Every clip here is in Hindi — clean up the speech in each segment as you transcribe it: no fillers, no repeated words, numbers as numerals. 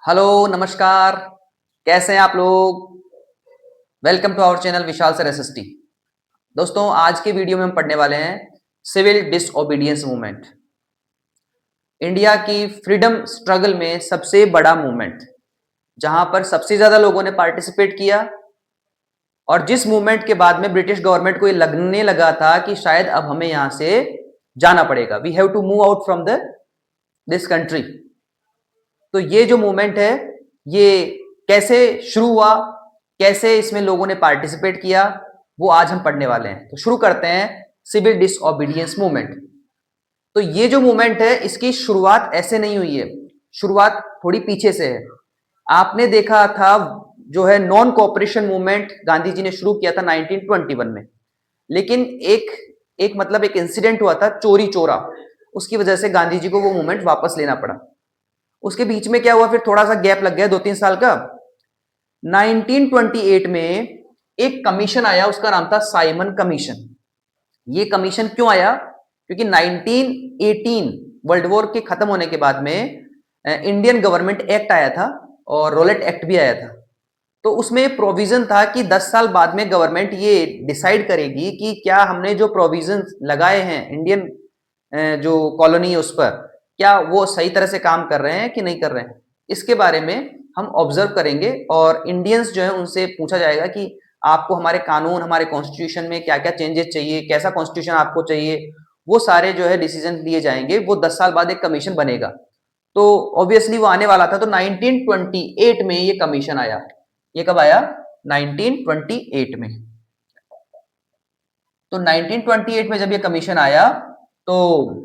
हेलो नमस्कार। कैसे हैं आप लोग? Welcome to our channel Vishal sir SST. दोस्तों, आज के वीडियो में हम पढ़ने वाले हैं सिविल डिसओबीडियंस मूवमेंट। इंडिया की फ्रीडम स्ट्रगल में सबसे बड़ा मूवमेंट, जहां पर सबसे ज्यादा लोगों ने पार्टिसिपेट किया और जिस मूवमेंट के बाद में ब्रिटिश गवर्नमेंट को ये लगने लगा था कि शायद अब हमें यहां से जाना पड़ेगा, we have to move out from the this country. तो ये जो मूवमेंट है, ये कैसे शुरू हुआ, कैसे इसमें लोगों ने पार्टिसिपेट किया, वो आज हम पढ़ने वाले हैं। तो शुरू करते हैं सिविल डिसओबीडियंस मूवमेंट। तो ये जो मूवमेंट है, इसकी शुरुआत ऐसे नहीं हुई है, शुरुआत थोड़ी पीछे से है। आपने देखा था जो है non cooperation movement Gandhi ji ने शुरू किया था 1921 में, लेकिन एक इंसिडेंट हुआ था चोरी चोरा, उसकी वजह से गांधी जी को वो मूवमेंट वापस लेना पड़ा। उसके बीच में क्या हुआ, फिर थोड़ा सा गैप लग गया 2-3 साल का। 1928 में एक कमीशन आया, उसका नाम था साइमन कमीशन। ये कमीशन क्यों आया? क्योंकि 1918 वर्ल्ड वॉर के खत्म होने के बाद में इंडियन गवर्नमेंट एक्ट आया था और रोलेट एक्ट भी आया था। तो उसमें प्रोविजन था कि 10 साल बाद में गवर्नमेंट ये डिसाइड करेगी कि क्या हमने जो प्रोविजन लगाए हैं इंडियन जो कॉलोनी है उस पर, क्या वो सही तरह से काम कर रहे हैं कि नहीं कर रहे हैं। इसके बारे में हम ऑब्जर्व करेंगे और इंडियंस जो है उनसे पूछा जाएगा कि आपको हमारे कानून, हमारे कॉन्स्टिट्यूशन में क्या क्या चेंजेस चाहिए, कैसा कॉन्स्टिट्यूशन आपको चाहिए, वो सारे जो है डिसीजन लिए जाएंगे। वो 10 साल बाद एक कमीशन बनेगा। तो ऑब्वियसली वो आने वाला था। तो 1928 में ये कमीशन आया। ये कब आया? 1928 में। तो 1928 में जब ये कमीशन आया तो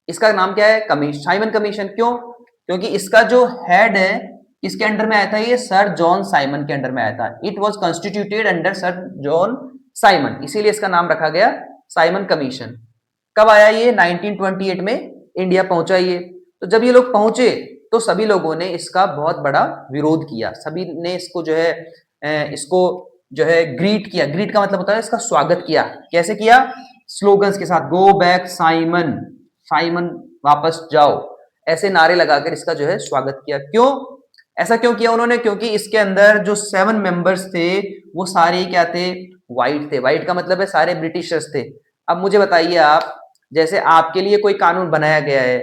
इसका नाम क्या है? Commission, Simon commission. क्यों? क्योंकि इसका जो हेड है, इसके अंडर में आया था, ये सर जॉन साइमन के अंडर में आया था। It was constituted under sir John Simon, इसीलिए इसका नाम रखा गया साइमन कमीशन। कब आया ये? 1928 में इंडिया पहुंचा ये। तो जब ये लोग पहुंचे तो सभी लोगों ने इसका बहुत बड़ा विरोध किया। सभी ने इसको जो है इसको जो है ग्रीट किया। ग्रीट का मतलब होता है इसका स्वागत किया। कैसे किया? स्लोगन्स के साथ, गो बैक साइमन, साइमन वापस जाओ, ऐसे नारे लगाकर इसका जो है स्वागत किया। क्यों ऐसा क्यों किया उन्होंने? क्योंकि इसके अंदर जो 7 मेंबर्स थे वो सारे क्या थे? वाइट थे। वाइट का मतलब है सारे ब्रिटिशर्स थे। अब मुझे बताइए आप, जैसे आपके लिए कोई कानून बनाया गया है,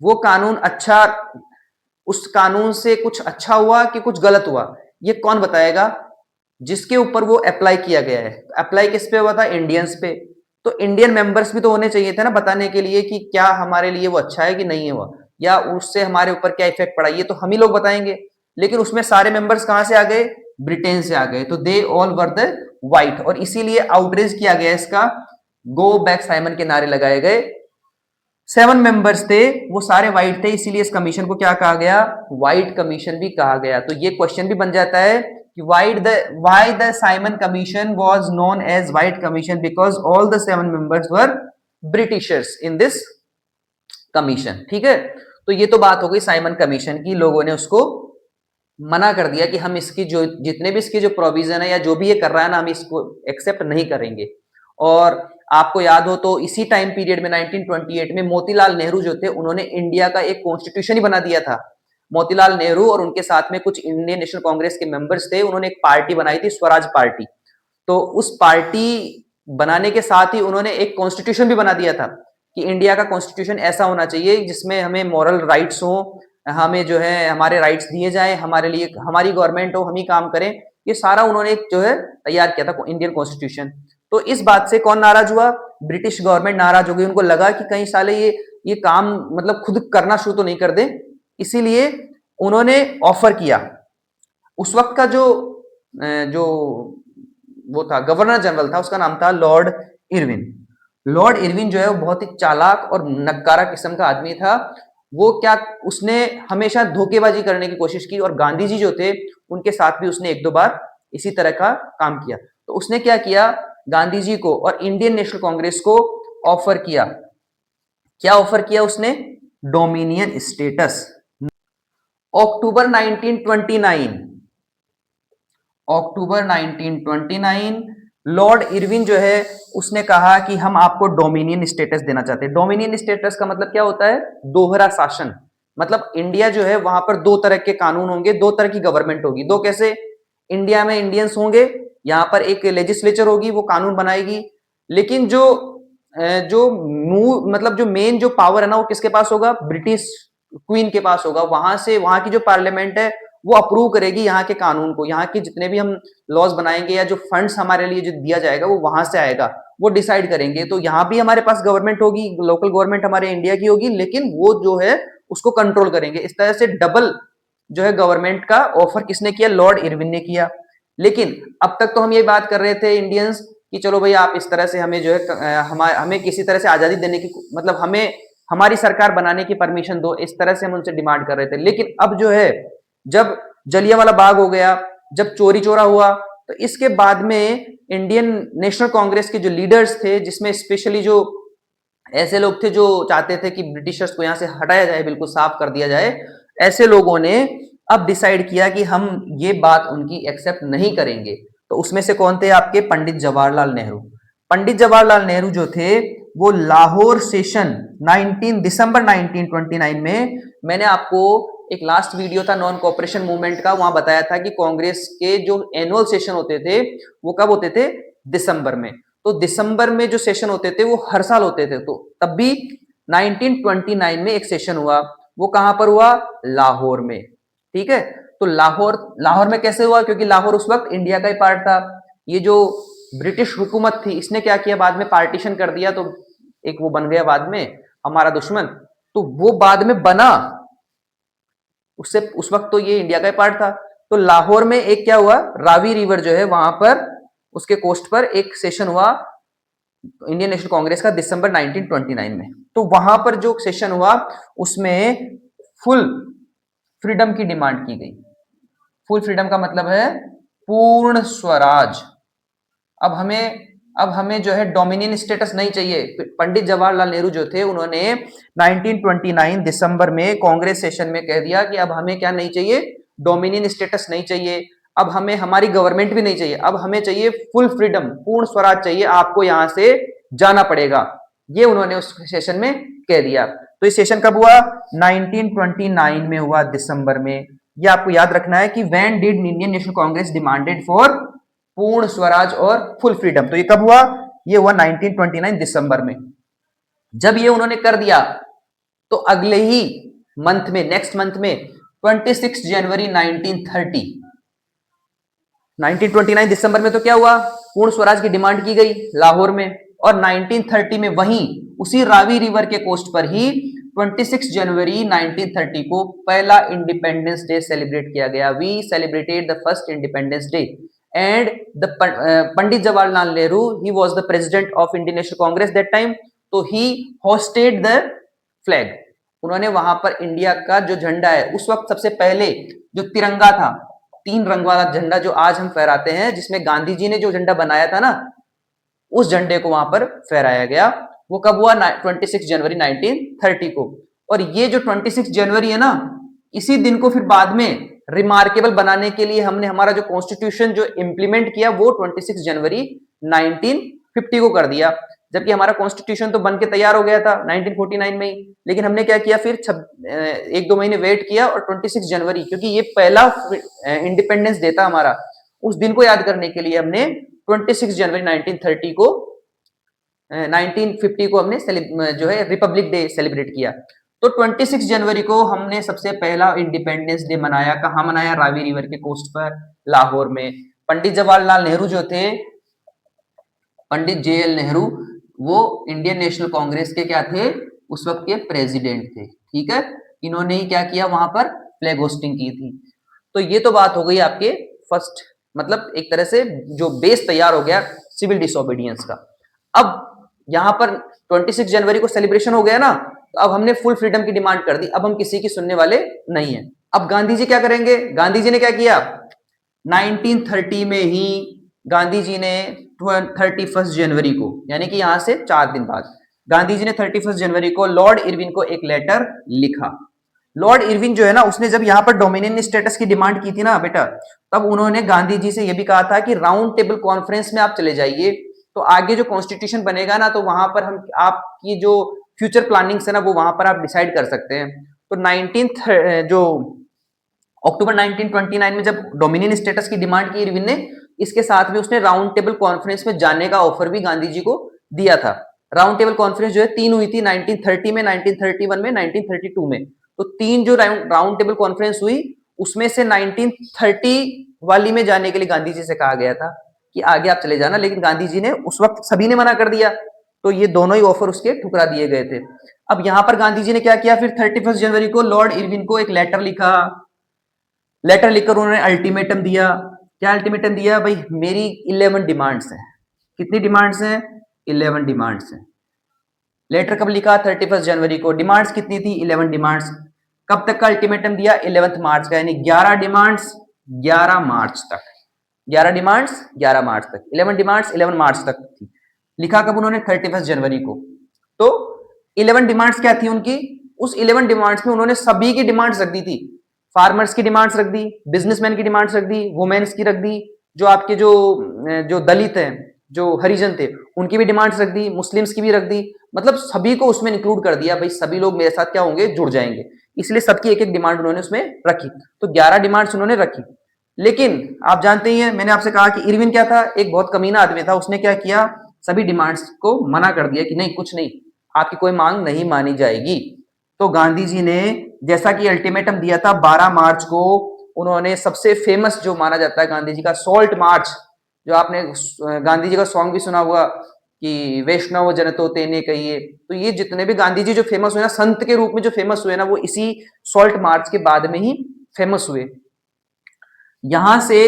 वो कानून अच्छा, उस कानून से कुछ अच्छा हुआ कि कुछ गलत हुआ, ये कौन बताएगा? जिसके ऊपर वो अप्लाई किया गया है। अप्लाई किस पे हुआ था? इंडियंस पे। तो इंडियन मेंबर्स भी तो होने चाहिए थे ना बताने के लिए कि क्या हमारे लिए वो अच्छा है कि नहीं है वो, या उससे हमारे ऊपर क्या इफेक्ट पड़ा, ये तो हम ही लोग बताएंगे। लेकिन उसमें सारे मेंबर्स कहां से आ गए? ब्रिटेन से आ गए। तो they all were the white, और इसीलिए आउटरीच किया गया इसका, गो बैक साइमन के नारे लगाए गए। 7 मेंबर्स थे, वो सारे व्हाइट थे, इसीलिए इस कमीशन को क्या कहा गया? व्हाइट कमीशन भी कहा गया। तो ये क्वेश्चन भी बन जाता है कि why the Simon Commission was known as White Commission, because all the 7 members were Britishers in this commission। ठीक है, तो ये तो बात हो गई साइमन कमीशन की। लोगों ने उसको मना कर दिया कि हम इसकी जो जितने भी इसके जो प्रोविजन है या जो भी ये कर रहा है ना, हम इसको एक्सेप्ट नहीं करेंगे। और आपको याद हो तो इसी टाइम पीरियड में 1928 में मोतीलाल नेहरू जो थे, उन्होंने इंडिया का एक कॉन्स्टिट्यूशन ही बना दिया था। मोतीलाल नेहरू और उनके साथ में कुछ इंडियन नेशनल कांग्रेस के मेंबर्स थे, उन्होंने एक पार्टी बनाई थी, स्वराज पार्टी। तो उस पार्टी बनाने के साथ ही उन्होंने एक कॉन्स्टिट्यूशन भी बना दिया था कि इंडिया का कॉन्स्टिट्यूशन ऐसा होना चाहिए जिसमें हमें मॉरल राइट्स हो, हमें जो है हमारे राइट्स दिए जाएं, हमारे लिए हमारी गवर्नमेंट हो, हम ही काम करें। ये सारा उन्होंने जो है तैयार किया था इंडियन कॉन्स्टिट्यूशन। तो इस बात से कौन नाराज हुआ? ब्रिटिश गवर्नमेंट नाराज हो गई। उनको लगा कि कहीं साले ये काम मतलब खुद करना शुरू तो नहीं कर दे, इसीलिए उन्होंने ऑफर किया। उस वक्त का जो वो था गवर्नर जनरल था, उसका नाम था लॉर्ड इरविन। लॉर्ड इरविन जो है वो बहुत ही चालाक और नक्कारा किस्म का आदमी था। वो क्या, उसने हमेशा धोखेबाजी करने की कोशिश की, और गांधी जी जो थे उनके साथ भी उसने 1-2 बार इसी तरह का काम किया। तो उसने क्या किया, गांधी जी को और इंडियन नेशनल कांग्रेस को ऑफर किया। क्या ऑफर किया उसने? Dominion status. October 1929, October 1929 lord Irwin जो है उसने कहा कि हम आपको डोमिनियन स्टेटस देना चाहते हैं। डोमिनियन स्टेटस का मतलब क्या होता है? दोहरा शासन। मतलब इंडिया जो है वहां पर दो तरह के कानून होंगे, दो तरह की गवर्नमेंट होगी। दो कैसे? इंडिया में इंडियंस होंगे, यहाँ पर एक लेजिस्लेचर होगी, वो कानून बनाएगी, लेकिन मतलब जो मेन जो पावर है ना वो किसके पास होगा? ब्रिटिश क्वीन के पास होगा। वहां से वहां की जो पार्लियामेंट है वो अप्रूव करेगी यहाँ के कानून को, यहाँ के जितने भी हम लॉज बनाएंगे या जो फंड्स हमारे लिए जो दिया जाएगा वो वहां से आएगा, वो डिसाइड करेंगे। तो यहाँ भी हमारे पास गवर्नमेंट होगी, लोकल गवर्नमेंट हमारे इंडिया की होगी, लेकिन वो जो है उसको कंट्रोल करेंगे। इस तरह से डबल जो है गवर्नमेंट का ऑफर किसने किया? लॉर्ड इरविन ने किया। लेकिन अब तक तो हम ये बात कर रहे थे इंडियंस कि चलो भाई आप इस तरह से हमें जो है हमें किसी तरह से आजादी देने की, मतलब हमें हमारी सरकार बनाने की परमिशन दो, इस तरह से हम उनसे डिमांड कर रहे थे। लेकिन अब जो है जब जलियांवाला बाग हो गया, जब चोरी चोरा हुआ, तो इसके बाद में इंडियन नेशनल कांग्रेस के जो लीडर्स थे, जिसमें स्पेशली जो ऐसे लोग थे जो चाहते थे कि ब्रिटिशर्स को यहां से हटाया जाए, बिल्कुल साफ कर दिया जाए, ऐसे लोगों ने अब डिसाइड किया कि हम ये बात उनकी एक्सेप्ट नहीं करेंगे। तो उसमें से कौन थे? आपके पंडित जवाहरलाल नेहरू। पंडित जवाहरलाल नेहरू जो थे वो लाहौर सेशन 19 दिसंबर 1929 में, मैंने आपको एक लास्ट वीडियो था नॉन कोऑपरेशन मूवमेंट का, वहां बताया था कि कांग्रेस के जो एनुअल सेशन होते थे वो कब होते थे? दिसंबर में। तो दिसंबर में जो सेशन होते थे वो हर साल होते थे। तो तब भी 1929 में एक सेशन हुआ, वो कहां पर हुआ? लाहौर में। ठीक है, तो लाहौर लाहौर में कैसे हुआ? क्योंकि लाहौर उस वक्त इंडिया का ही पार्ट था। ये जो ब्रिटिश हुकूमत थी इसने क्या किया, बाद में पार्टीशन कर दिया, तो एक वो बन गया बाद में हमारा दुश्मन। तो वो बाद में बना, उससे उस वक्त तो ये इंडिया का ही पार्ट था। तो लाहौर में एक क्या हुआ, रावी रिवर जो है वहां पर उसके कोस्ट पर एक सेशन हुआ इंडियन नेशनल कांग्रेस का दिसंबर 1929 में। तो वहां पर जो सेशन हुआ उसमें फुल फ्रीडम की डिमांड की गई। फुल फ्रीडम का मतलब है पूर्ण स्वराज। अब हमें जो है डोमिनियन स्टेटस नहीं चाहिए। पंडित जवाहरलाल नेहरू जो थे उन्होंने 1929 दिसंबर में कांग्रेस सेशन में कह दिया कि अब हमें क्या नहीं चाहिए? डोमिनियन स्टेटस नहीं चाहिए, अब हमें हमारी गवर्नमेंट भी नहीं चाहिए, अब हमें चाहिए फुल फ्रीडम, पूर्ण स्वराज चाहिए, आपको यहां से जाना पड़ेगा। ये उन्होंने उस सेशन में कह दिया। तो इस सेशन कब हुआ? 1929 में हुआ, दिसंबर में। ये आपको याद रखना है कि when did Indian National Congress demanded for पूर्ण स्वराज और फुल फ्रीडम। तो ये कब हुआ? ये हुआ 1929 दिसंबर में। जब ये उन्होंने कर दिया तो अगले ही मंथ में, नेक्स्ट मंथ में 26 जनवरी 1929 दिसंबर में तो क्या हुआ? पूर्ण स्वराज की डिमांड की गई लाहौर में। और 1930 में वहीं उसी रावी रिवर के कोस्ट पर ही 26 जनवरी 1930 को पहला इंडिपेंडेंस डे सेलिब्रेट किया गया। We celebrated the first independence day and the Pandit Jawaharlal Nehru, he was the president of Indian National Congress that time, तो ही होस्टेड द फ्लैग। उन्होंने वहां पर इंडिया का जो झंडा है, उस वक्त सबसे पहले जो तिरंगा था, 3 रंग वाला झंडा जो आज हम फहराते हैं, जिसमें गांधी जी ने जो झंडा बनाया था ना, उस झंडे को वहां पर फहराया गया। वो कब हुआ? 26 जनवरी 1930 को। और ये जो 26 जनवरी है ना, इसी दिन को फिर बाद में रिमार्केबल बनाने के लिए हमने हमारा जो कॉन्स्टिट्यूशन जो इंप्लीमेंट किया वो 26 जनवरी 1950 को कर दिया। जबकि हमारा कॉन्स्टिट्यूशन तो बन के तैयार हो गया था 1949 में ही, लेकिन हमने क्या किया फिर 1-2 महीने वेट किया और 26 जनवरी, क्योंकि ये पहला इंडिपेंडेंस डे था हमारा, उस दिन को याद करने के लिए हमने 26 जनवरी 1930 को 1950 को हमने जो है रिपब्लिक डे सेलिब्रेट किया। तो 26 जनवरी को हमने सबसे पहला इंडिपेंडेंस डे मनाया। कहाँ मनाया? रावी रिवर के कोस्ट पर, लाहौर में। पंडित जवाहरलाल नेहरू जो थे, पंडित जेएल नेहरू, वो इंडियन नेशनल कांग्रेस के क्या थे? उस वक्त के प्रेसिडेंट थे। ठीक है, इन्होंने ही क्या किया? वहां पर फ्लैग होस्टिंग की थी। तो ये तो बात हो गई आपके फर्स्ट, मतलब एक तरह से जो बेस तैयार हो गया सिविल डिसोबीडियंस का। अब यहां पर 26 जनवरी को सेलिब्रेशन हो गया ना, तो अब हमने फुल फ्रीडम की डिमांड कर दी, अब हम किसी की सुनने वाले नहीं है। अब गांधी जी क्या करेंगे? गांधी जी ने क्या किया? 1930 में ही गांधी जी ने 31 जनवरी को, यानी कि यहां से 4 दिन बाद, गांधी जी ने 31 जनवरी को लॉर्ड इरविन को एक लेटर लिखा। लॉर्ड इरविन जो है ना, उसने जब यहाँ पर डोमिनियन स्टेटस की डिमांड की थी ना बेटा, तब उन्होंने गांधी जी से यह भी कहा था कि राउंड टेबल कॉन्फ्रेंस में आप चले जाइए, तो आगे जो कॉन्स्टिट्यूशन बनेगा ना, तो वहां पर हम आपकी जो फ्यूचर प्लानिंग है ना, वो वहां पर आप डिसाइड कर सकते हैं। तो 19 जो अक्टूबर 1929 में जब डोमिनियन स्टेटस की डिमांड की इरविन ने, इसके साथ में उसने राउंड टेबल कॉन्फ्रेंस में जाने का ऑफर भी गांधी जी को दिया था। राउंड टेबल कॉन्फ्रेंस जो है 3 हुई थी, 1930 में, 1931 में, 1932 में। तो 3 जो राउंड टेबल कॉन्फ्रेंस हुई, उसमें से 1930 वाली में जाने के लिए गांधी जी से कहा गया था कि आगे आप चले जाना, लेकिन गांधी जी ने उस वक्त सभी ने मना कर दिया, तो ये दोनों ही ऑफर उसके ठुकरा दिए गए थे। अब यहां पर गांधी जी ने क्या किया, फिर 31 जनवरी को लॉर्ड इरविन को एक लेटर लिखा। लेटर लिखकर उन्होंने अल्टीमेटम दिया। क्या अल्टीमेटम दिया भाई, मेरी 11 डिमांड्स हैं। कितनी डिमांड्स हैं? 11 डिमांड्स हैं। लेटर कब लिखा? 31 जनवरी को। डिमांड्स कितनी थी? 11 डिमांड्स। कब तक का अल्टीमेटम दिया? 11 मार्च का, यानी 11 डिमांड्स 11 मार्च तक। 11 डिमांड्स 11 मार्च तक, 11 डिमांड्स 11 मार्च तक थी। लिखा कब उन्होंने? 31 जनवरी को। तो 11 डिमांड्स क्या थी उनकी? उस 11 डिमांड्स में उन्होंने सभी की डिमांड्स रख दी थी। फार्मर्स की डिमांड्स रख दी, बिजनेसमैन की डिमांड्स रख दी, वुमेन्स की रख दी, जो आपके जो दलित हैं, जो हरिजन थे, उनकी भी डिमांड्स रख दी, मुस्लिम्स की भी रख दी। मतलब सभी को उसमें इंक्लूड कर दिया, भाई सभी लोग मेरे साथ क्या होंगे? जुड़ जाएंगे। इसलिए सबकी एक एक डिमांड उन्होंने उसमें रखी। तो 11 डिमांड्स उन्होंने रखी। लेकिन आप जानते ही हैं, मैंने आपसे कहा कि इरविन क्या था? एक बहुत कमीना आदमी था। उसने क्या किया? सभी डिमांड्स को मना कर दिया कि नहीं, कुछ नहीं, आपकी कोई मांग नहीं मानी जाएगी। तो गांधी जी ने जैसा कि अल्टीमेटम दिया था 12 मार्च को, उन्होंने सबसे फेमस जो माना जाता है गांधी जी का सॉल्ट मार्च, जो आपने गांधी जी का सॉन्ग भी सुना होगा कि वैष्णव जन तो तेने कहिए, तो ये जितने भी गांधी जी जो फेमस हुए ना, संत के रूप में जो फेमस हुए ना, वो इसी सॉल्ट मार्च के बाद में ही फेमस हुए। यहां से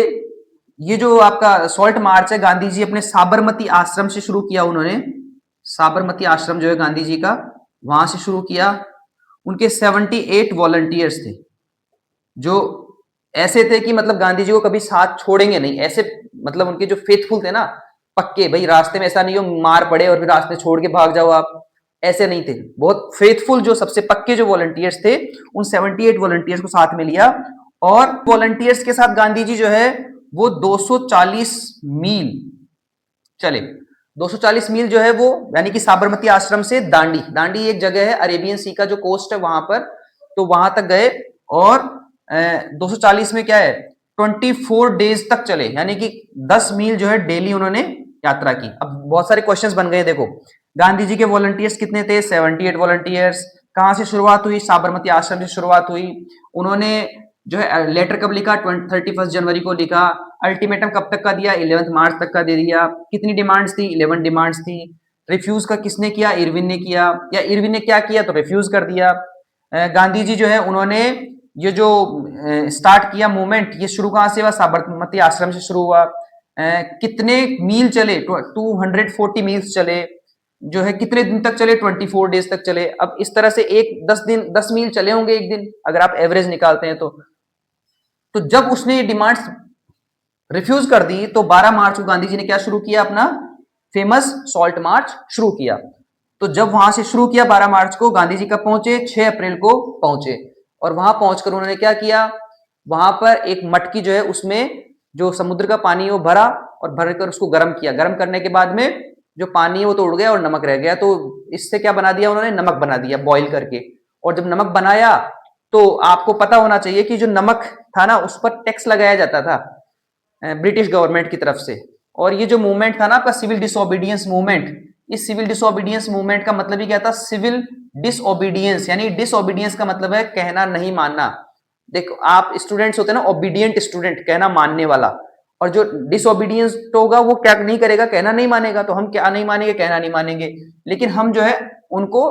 ये जो आपका सॉल्ट मार्च है, गांधी जी अपने साबरमती आश्रम से शुरू किया उन्होंने। साबरमती आश्रम जो है गांधी जी का, वहां से शुरू किया। उनके 78 वॉलंटियर्स थे, जो ऐसे थे कि मतलब गांधी जी को कभी साथ छोड़ेंगे नहीं, ऐसे मतलब उनके जो फेथफुल थे ना, पक्के, भाई रास्ते में ऐसा नहीं हो मार पड़े और फिर रास्ते छोड़ के भाग जाओ आप, ऐसे नहीं थे। बहुत फेथफुल, जो सबसे पक्के जो वॉलंटियर्स थे, उन 78 वॉलंटियर्स को साथ में लिया। और वॉलंटियर्स के साथ गांधी जी जो है वो 240 मील चले। 240 मील जो है वो, यानी कि साबरमती आश्रम से दांडी, दांडी एक जगह है अरेबियन सी का जो कोस्ट है वहां पर, तो वहां तक गए। और 240 में क्या है, 24 डेज तक चले, यानी कि 10 मील जो है डेली उन्होंने यात्रा की। अब बहुत सारे क्वेश्चंस बन गए। देखो गांधी जी के वॉलंटियर्स कितने थे? 78 वॉलंटियर्स। कहां से शुरुआत हुई? साबरमती आश्रम से शुरुआत हुई। उन्होंने जो है लेटर कब लिखा? 31 जनवरी को लिखा। अल्टीमेटम कब तक का दिया? 11 मार्च तक का दे दिया। कितनी डिमांड्स थी? 11 डिमांड्स थी। रिफ्यूज का किसने किया? इरविन ने किया। या इरविन ने क्या किया तो रिफ्यूज कर दिया। गांधी जी जो है उन्होंने ये जो स्टार्ट किया मूवमेंट, ये शुरू कहां से हुआ? साबरमती आश्रम से शुरू हुआ। कितने मील चले? 240 मील्स चले। जो है कितने दिन तक चले? 24 डेज तक चले। अब इस तरह से एक 10 मील चले होंगे एक दिन, अगर आप एवरेज निकालते हैं तो जब उसने ये डिमांड्स रिफ्यूज कर दी, तो 12 मार्च को गांधी जी ने क्या शुरू किया? अपना फेमस सॉल्ट मार्च शुरू किया। तो जब वहां से शुरू किया 12 मार्च को, गांधी जी कब पहुंचे? 6 अप्रैल को पहुंचे। और वहां पहुंचकर उन्होंने क्या किया? वहां पर एक मटकी जो है उसमें जो समुद्र का पानी है वो भरा, और भरकर उसको गर्म किया। गर्म करने के बाद में जो पानी है वो तो उड़ गया और नमक रह गया। तो इससे क्या बना दिया उन्होंने? नमक बना दिया बॉईल करके। और जब नमक बनाया, तो आपको पता होना चाहिए कि जो नमक था ना, उस पर टैक्स लगाया जाता था ब्रिटिश गवर्नमेंट की तरफ से। और ये जो मूवमेंट था ना आपका, सिविल डिसोबीडियंस मूवमेंट, इस सिविल डिसोबीडियंस मूवमेंट का मतलब ही क्या था? सिविल डिसोबीडियंस, यानी डिसोबीडियंस का मतलब है कहना नहीं मानना। देखो आप स्टूडेंट्स होते हैं ना, ओबीडियंट स्टूडेंट, कहना मानने वाला। और जो डिसोबीडियंस होगा वो क्या नहीं करेगा? कहना नहीं मानेगा। तो हम क्या नहीं मानेंगे? कहना नहीं मानेंगे। लेकिन हम जो है उनको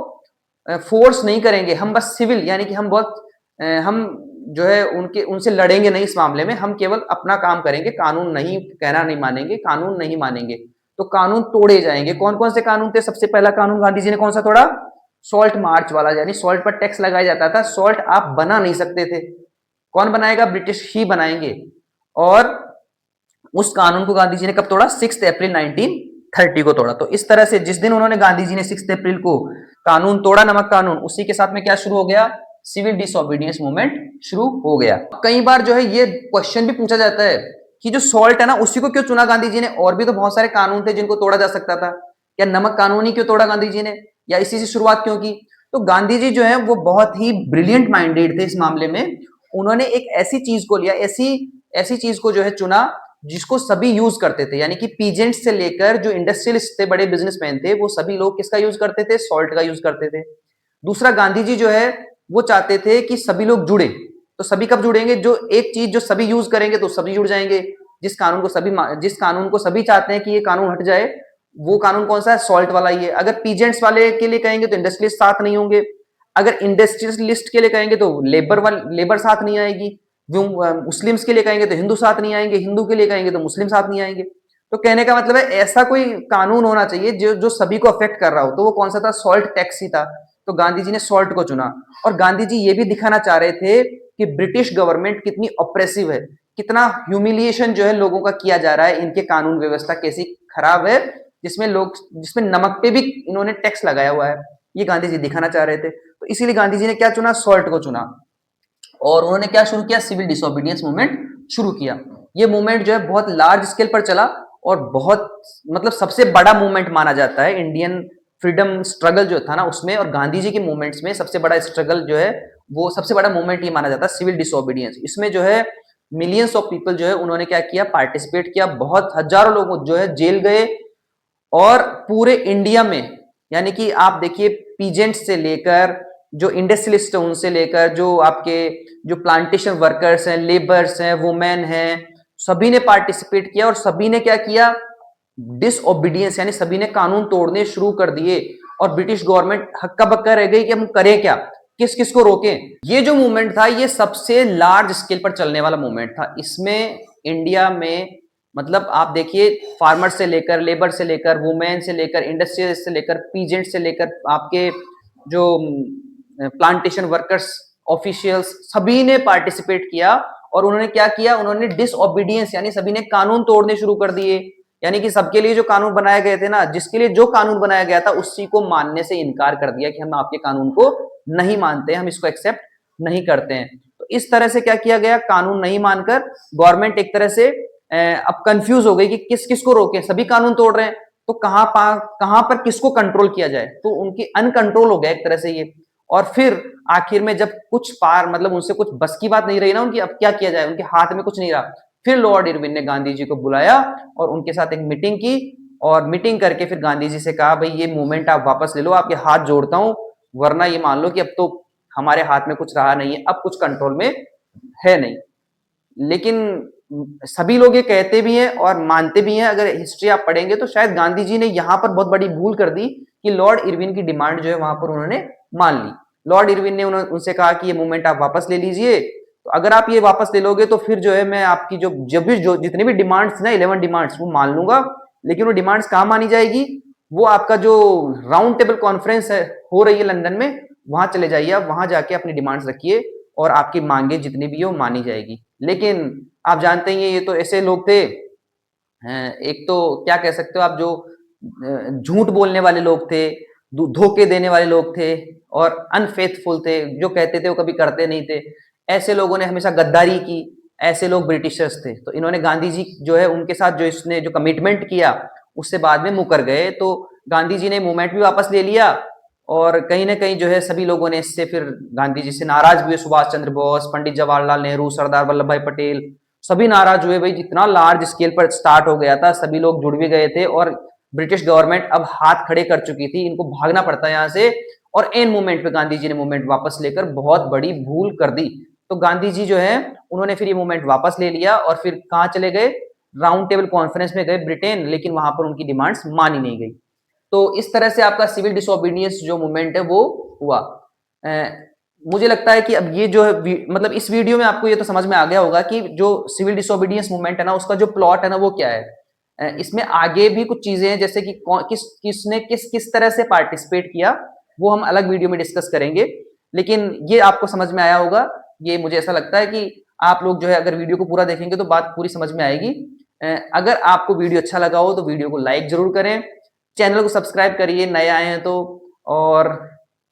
फोर्स नहीं करेंगे, हम बस सिविल, यानी कि हम बहुत हम जो है उनके उनसे लड़ेंगे नहीं इस मामले में, हम केवल अपना काम करेंगे, कानून नहीं, कहना नहीं मानेंगे, कानून नहीं मानेंगे। तो कानून तोड़े जाएंगे। कौन कौन से कानून थे? सबसे पहला कानून गांधी जी ने कौन सा तोड़ा? सॉल्ट मार्च वाला, यानी सॉल्ट पर टैक्स लगाया जाता था। सॉल्ट आप बना नहीं सकते थे। कौन बनाएगा? ब्रिटिश ही बनाएंगे। और उस कानून को गांधी जी ने कब तोड़ा? 6 अप्रैल 1930 को तोड़ा। तो इस तरह से जिस दिन उन्होंने गांधी जी ने 6 अप्रैल को कानून तोड़ा, नमक कानून, उसी के साथ में क्या शुरू हो गया? सिविल डिसोबीडियंस मूवमेंट शुरू हो गया। कई बार जो है ये क्वेश्चन भी पूछा जाता है कि जो सॉल्ट है ना, उसी को क्यों चुना गांधी जी ने? और भी तो बहुत सारे कानून थे जिनको तोड़ा जा सकता था। या नमक कानून ही क्यों तोड़ा गांधी जी ने, या इसी से शुरुआत क्यों की? तो गांधी जी जो है वो बहुत ही ब्रिलियंट माइंडेड थे इस मामले में। उन्होंने एक ऐसी चीज को लिया, ऐसी ऐसी चीज को जो है चुना जिसको सभी यूज करते थे, यानी कि पीजेंट्स से लेकर जो इंडस्ट्रियलिस्ट थे, बड़े बिजनेसमैन थे, वो सभी लोग किसका यूज करते थे? सॉल्ट का यूज करते थे। दूसरा, गांधी जी जो है वो चाहते थे कि सभी लोग जुड़े। तो सभी कब जुड़ेंगे? जो एक चीज जो सभी यूज करेंगे तो सभी जुड़ जाएंगे। जिस कानून को सभी चाहते हैं कि ये कानून हट जाए, वो कानून कौन सा है? सॉल्ट वाला ही है। अगर पीजेंट्स वाले के लिए कहेंगे तो इंडस्ट्रियलिस्ट साथ नहीं होंगे। अगर इंडस्ट्रियलिस्ट के लिए कहेंगे तो लेबर साथ नहीं आएगी। जो मुस्लिम्स के लिए कहेंगे तो हिंदू साथ नहीं आएंगे, हिंदू के लिए कहेंगे तो मुस्लिम साथ नहीं आएंगे। तो कहने का मतलब है ऐसा कोई कानून होना चाहिए जो जो सभी को अफेक्ट कर रहा हो। तो वो कौन सा था? सॉल्ट टैक्स ही था। तो गांधी जी ने सॉल्ट को चुना। और गांधी जी ये भी दिखाना चाह रहे थे कि ब्रिटिश गवर्नमेंट कितनी ऑप्रेसिव है, कितना ह्यूमिलिएशन जो है लोगों का किया जा रहा है, इनके कानून व्यवस्था कैसी खराब है, जिसमें नमक पे भी इन्होंने टैक्स लगाया हुआ है। ये गांधी जी दिखाना चाह रहे थे। तो इसीलिए गांधी जी ने क्या चुना? सॉल्ट को चुना। और उन्होंने क्या शुरू किया? सिविल डिसोबीडियंस मूवमेंट शुरू किया। ये मूवमेंट जो है बहुत लार्ज स्केल पर चला और बहुत मतलब सबसे बड़ा मूवमेंट माना जाता है इंडियन फ्रीडम स्ट्रगल जो था ना उसमें। और गांधी जी के मूवमेंट्स में सबसे बड़ा स्ट्रगल जो है, वो सबसे बड़ा मूवमेंट ये माना जाता है सिविल डिसोबीडियंस। इसमें जो है मिलियंस ऑफ पीपल जो है उन्होंने क्या किया? पार्टिसिपेट किया। बहुत हजारों लोग जो है जेल गए। और पूरे इंडिया में, यानी कि आप देखिए, पीजेंट से लेकर जो इंडस्ट्रियलिस्ट है उनसे लेकर जो आपके जो प्लांटेशन वर्कर्स हैं, लेबर्स हैं, वुमेन हैं, सभी ने पार्टिसिपेट किया। और सभी ने क्या किया? डिसओबीडियंस, यानी सभी ने कानून तोड़ने शुरू कर दिए। और ब्रिटिश गवर्नमेंट हक्का बक्का रह गई कि हम करें क्या, किस किस को रोकें। ये जो मूवमेंट था ये सबसे लार्ज स्केल पर चलने वाला मूवमेंट था। इसमें इंडिया में मतलब आप देखिए, फार्मर से लेकर, लेबर से लेकर, वुमेन से लेकर, इंडस्ट्रियल से लेकर, पीजेंट से लेकर, आपके जो प्लांटेशन वर्कर्स, ऑफिशियल्स, सभी ने पार्टिसिपेट किया। और उन्होंने क्या किया? उन्होंने डिसओबीडियंस, यानी सभी ने कानून तोड़ने शुरू कर दिए। यानी कि सबके लिए जो कानून बनाए गए थे ना, जिसके लिए जो कानून बनाया गया था उसी को मानने से इनकार कर दिया कि हम आपके कानून को नहीं मानते, हम इसको एक्सेप्ट नहीं करते हैं। तो इस तरह से क्या किया गया? कानून नहीं मानकर गवर्नमेंट एक तरह से अब कंफ्यूज हो गई कि किस किस को रोके, सभी कानून तोड़ रहे हैं, तो कहां पर किसको कंट्रोल किया जाए। तो उनकी अनकंट्रोल हो गया एक तरह से ये। और फिर आखिर में जब कुछ पार मतलब उनसे कुछ बस की बात नहीं रही ना उनकी, अब क्या किया जाए, उनके हाथ में कुछ नहीं रहा। फिर लॉर्ड इरविन ने गांधी जी को बुलाया और उनके साथ एक मीटिंग की। और मीटिंग करके फिर गांधी जी से कहा, भाई ये मूवमेंट आप वापस ले लो, आपके हाथ जोड़ता हूं, वरना ये मान लो कि अब तो हमारे हाथ में कुछ रहा नहीं है, अब कुछ कंट्रोल में है नहीं। लेकिन सभी लोग ये कहते भी हैं और मानते भी हैं। अगर हिस्ट्री आप पढ़ेंगे तो शायद गांधी जी ने यहां पर बहुत बड़ी भूल कर दी कि लॉर्ड इरविन की डिमांड जो है वहां पर उन्होंने मान ली। लॉर्ड इरविन ने उनसे कहा कि ये मूवमेंट आप वापस ले लीजिए। तो अगर आप ये वापस ले लोगे तो फिर जो है मैं आपकी जो जितनी भी डिमांड्स ना, 11 डिमांड्स, वो मान लूंगा। लेकिन वो डिमांड्स कहाँ मानी जाएगी? वो आपका जो राउंड टेबल कॉन्फ्रेंस है हो रही है लंदन में, वहां चले जाइए, आप वहां जाके अपनी डिमांड्स रखिए और आपकी मांगे जितनी भी हो मानी जाएगी। लेकिन आप जानते ही हैं ये तो ऐसे लोग थे, एक तो क्या कह सकते हो आप, जो झूठ बोलने वाले लोग थे, धोखे देने वाले लोग थे और अनफेथफुल थे, जो कहते थे वो कभी करते नहीं थे। ऐसे लोगों ने हमेशा गद्दारी की। ऐसे लोग ब्रिटिशर्स थे। तो इन्होंने गांधी जी जो है उनके साथ जो इसने जो कमिटमेंट किया उससे बाद में मुकर गए। तो गांधी जी ने मूवमेंट भी वापस ले लिया। और कहीं ना कहीं जो है सभी लोगों ने इससे फिर गांधी जी से नाराज भी हुए। सुभाष चंद्र बोस, पंडित जवाहरलाल नेहरू, सरदार वल्लभ भाई पटेल, सभी नाराज हुए। भाई जितना लार्ज स्केल पर स्टार्ट हो गया था, सभी लोग जुड़ भी गए थे और ब्रिटिश गवर्नमेंट अब हाथ खड़े कर चुकी थी, इनको भागना पड़ता है यहाँ से। और एन मूवमेंट पे गांधी जी ने मूवमेंट वापस लेकर बहुत बड़ी भूल कर दी। तो गांधी जी जो है उन्होंने फिर ये मूवमेंट वापस ले लिया और फिर कहाँ चले गए? राउंड टेबल कॉन्फ्रेंस में गए ब्रिटेन, लेकिन वहां पर उनकी डिमांड्स मानी नहीं गई। तो इस तरह से आपका सिविल डिसोबीडियंस जो मूवमेंट है वो हुआ। मुझे लगता है कि अब ये जो है मतलब इस वीडियो में आपको ये तो समझ में आ गया होगा कि जो सिविल डिसोबीडियंस मूवमेंट है ना, उसका जो प्लॉट है ना वो क्या है। इसमें आगे भी कुछ चीजें हैं, जैसे कि किसने किस तरह से पार्टिसिपेट किया, वो हम अलग वीडियो में डिस्कस करेंगे। लेकिन ये आपको समझ में आया होगा। ये मुझे ऐसा लगता है कि आप लोग जो है अगर वीडियो को पूरा देखेंगे तो बात पूरी समझ में आएगी। अगर आपको वीडियो अच्छा लगा हो तो वीडियो को लाइक जरूर करें, चैनल को सब्सक्राइब करिए नए आए हैं तो, और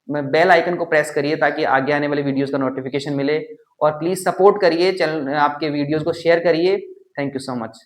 बेल आइकन को प्रेस करिए ताकि आगे आने वाले वीडियोस का नोटिफिकेशन मिले। और प्लीज सपोर्ट करिए चैनल, आपके वीडियोस को शेयर करिए। Thank you so much.